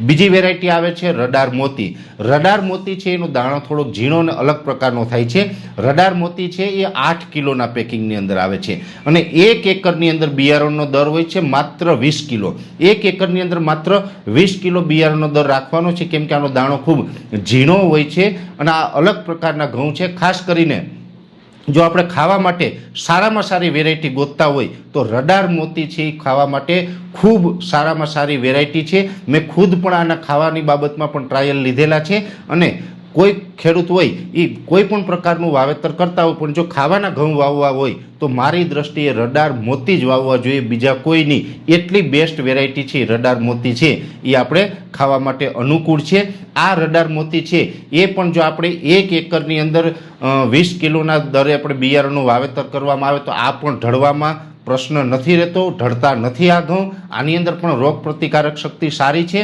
બીજી વેરાયટી આવે છે રડાર મોતી. રડાર મોતી છે એનો દાણો થોડોક ઝીણો અને અલગ પ્રકારનો થાય છે. રડાર મોતી છે એ 8 કિલોના પેકિંગની અંદર આવે છે અને 1 એકરની અંદર બિયારણનો દર હોય છે માત્ર 20 કિલો. 1 એકરની અંદર માત્ર 20 કિલો બિયારણનો દર રાખવાનો છે, કેમ કે આનો દાણો ખૂબ ઝીણો હોય છે અને આ અલગ પ્રકારના ઘઉં છે. ખાસ કરીને જો આપણે ખાવા માટે સારામાં સારી વેરાયટી ગોતતા હોય તો રડાર મોતી છે એ ખાવા માટે ખૂબ સારામાં સારી વેરાયટી છે. મેં ખુદ પણ આના ખાવાની બાબતમાં પણ ટ્રાયલ લીધેલા છે અને કોઈ ખેડૂત હોય એ કોઈ પણ પ્રકારનું વાવેતર કરતા હોય પણ જો ખાવાના ઘઉં વાવવા હોય તો મારી દ્રષ્ટિએ રડાર મોતી જ વાવવા જોઈએ, બીજા કોઈ નહીં. એટલી બેસ્ટ વેરાયટી છે રડાર મોતી છે એ આપણે ખાવા માટે અનુકૂળ છે. આ રડાર મોતી છે એ પણ જો આપણે 1 એકરની અંદર 20 કિલોના દરે આપણે બિયારણનું વાવેતર કરવામાં આવે તો આ પણ ઢળવામાં પ્રશ્ન નથી રહેતો, ઢળતા નથી આ ઘઉં. આની અંદર પણ રોગ પ્રતિકારક શક્તિ સારી છે